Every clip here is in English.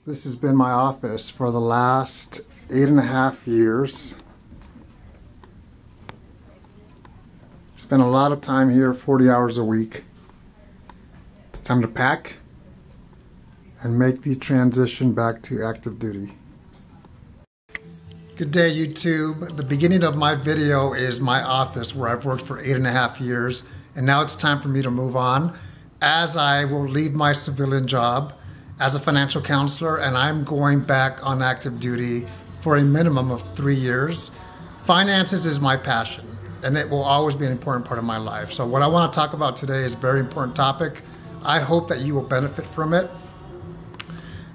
This has been my office for the last 8.5 years. Spent a lot of time here, 40 hours a week. It's time to pack and make the transition back to active duty. Good day, YouTube. The beginning of my video is my office where I've worked for 8.5 years, and now it's time for me to move on, as I will leave my civilian job as a financial counselor, and I'm going back on active duty for a minimum of 3 years. Finances is my passion, and it will always be an important part of my life. So what I want to talk about today is a very important topic. I hope that you will benefit from it.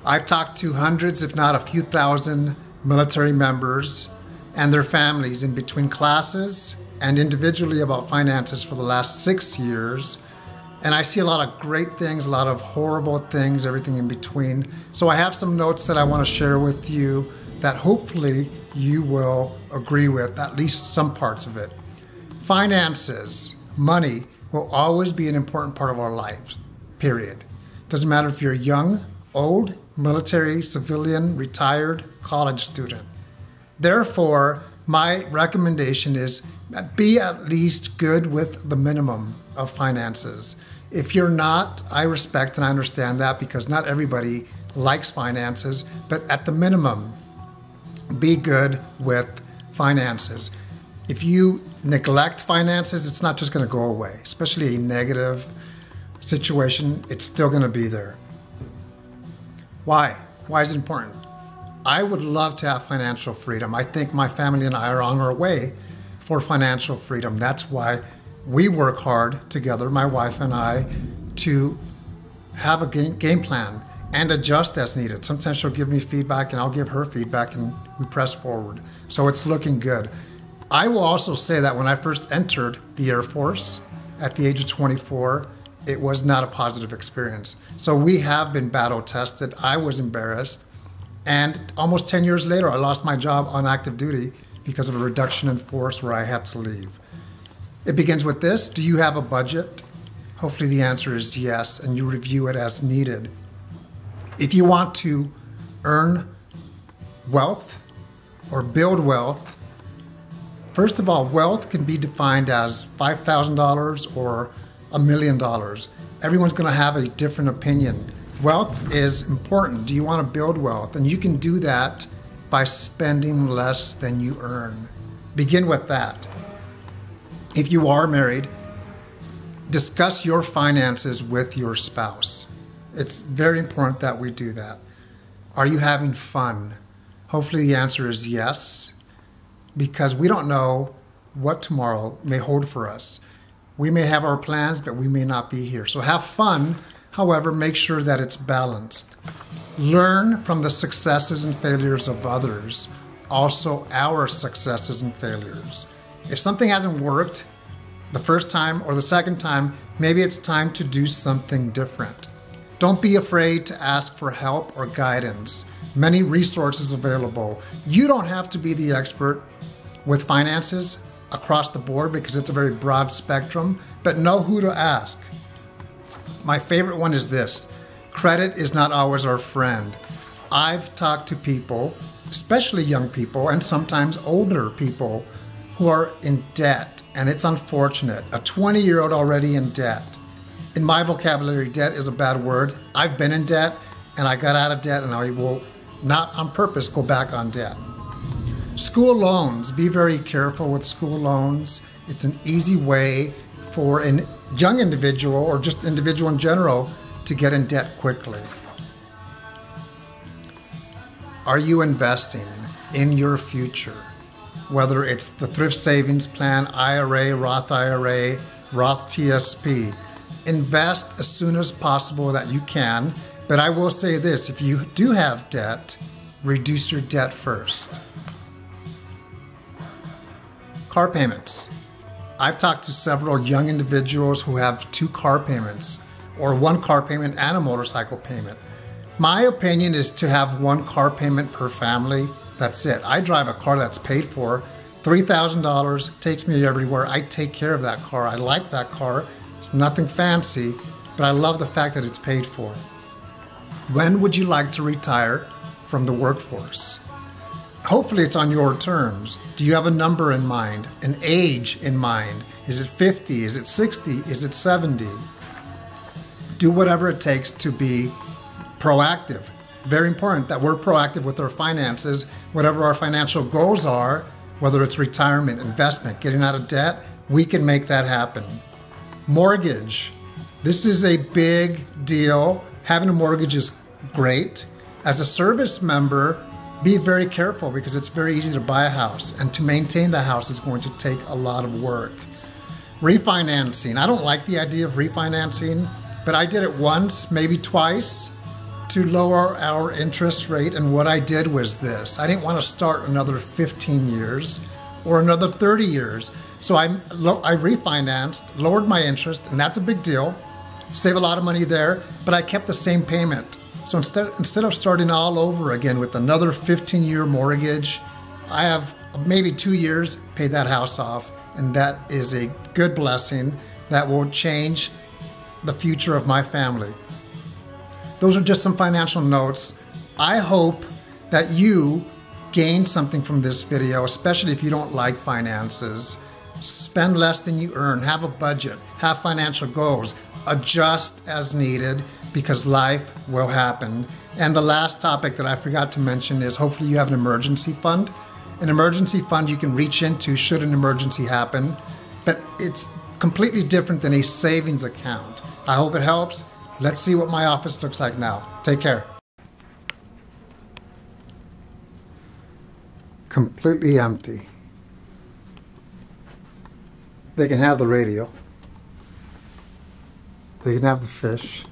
I've talked to hundreds, if not a few thousand, military members and their families in between classes and individually about finances for the last 6 years. And I see a lot of great things, a lot of horrible things, everything in between. So I have some notes that I want to share with you that hopefully you will agree with, at least some parts of it. Finances, money, will always be an important part of our lives, period. Doesn't matter if you're young, old, military, civilian, retired, college student. Therefore, my recommendation is be at least good with the minimum of finances. If you're not, I respect and I understand that, because not everybody likes finances, but at the minimum, be good with finances. If you neglect finances, it's not just going to go away, especially a negative situation, it's still going to be there. Why? Why is it important? I would love to have financial freedom. I think my family and I are on our way for financial freedom. That's why we work hard together, my wife and I, to have a game plan and adjust as needed. Sometimes she'll give me feedback and I'll give her feedback, and we press forward. So it's looking good. I will also say that when I first entered the Air Force at the age of 24, it was not a positive experience. So we have been battle tested. I was embarrassed. And almost 10 years later, I lost my job on active duty because of a reduction in force where I had to leave. It begins with this: do you have a budget? Hopefully the answer is yes, and you review it as needed. If you want to earn wealth or build wealth, first of all, wealth can be defined as $5,000 or $1 million. Everyone's going to have a different opinion. Wealth is important. Do you want to build wealth? And you can do that by spending less than you earn. Begin with that. If you are married, discuss your finances with your spouse. It's very important that we do that. Are you having fun? Hopefully the answer is yes, because we don't know what tomorrow may hold for us. We may have our plans, but we may not be here. So have fun. However, make sure that it's balanced. Learn from the successes and failures of others, also our successes and failures. If something hasn't worked the first time or the second time, maybe it's time to do something different. Don't be afraid to ask for help or guidance. Many resources available. You don't have to be the expert with finances across the board, because it's a very broad spectrum, but know who to ask. My favorite one is this: credit is not always our friend. I've talked to people, especially young people and sometimes older people, who are in debt, and it's unfortunate. A 20-year-old already in debt. In my vocabulary, debt is a bad word. I've been in debt, and I got out of debt, and I will not on purpose go back on debt. School loans, be very careful with school loans. It's an easy way for a young individual, or just individual in general, to get in debt quickly. Are you investing in your future? Whether it's the thrift savings plan, IRA, Roth TSP. Invest as soon as possible that you can. But I will say this: if you do have debt, reduce your debt first. Car payments. I've talked to several young individuals who have 2 car payments, or 1 car payment and a motorcycle payment. My opinion is to have 1 car payment per family. That's it. I drive a car that's paid for. $3,000, takes me everywhere. I take care of that car. I like that car. It's nothing fancy, but I love the fact that it's paid for. When would you like to retire from the workforce? Hopefully it's on your terms. Do you have a number in mind, an age in mind? Is it 50? Is it 60? Is it 70? Do whatever it takes to be proactive. Very important that we're proactive with our finances, whatever our financial goals are, whether it's retirement, investment, getting out of debt, we can make that happen. Mortgage. This is a big deal. Having a mortgage is great. As a service member, be very careful because it's very easy to buy a house, and to maintain the house is going to take a lot of work. Refinancing. I don't like the idea of refinancing, but I did it once, maybe twice, to lower our interest rate, and what I did was this. I didn't want to start another 15 years or another 30 years. So I refinanced, lowered my interest, and that's a big deal. Save a lot of money there, but I kept the same payment. So instead of starting all over again with another 15-year mortgage, I have maybe 2 years paid that house off, and that is a good blessing that will change the future of my family. Those are just some financial notes. I hope that you gained something from this video, especially if you don't like finances. Spend less than you earn, have a budget, have financial goals, adjust as needed because life will happen. And the last topic that I forgot to mention is hopefully you have an emergency fund. An emergency fund you can reach into should an emergency happen, but it's completely different than a savings account. I hope it helps. Let's see what my office looks like now. Take care. Completely empty. They can have the radio. They can have the fish.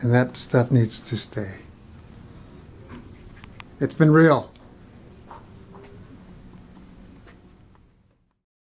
And that stuff needs to stay. It's been real.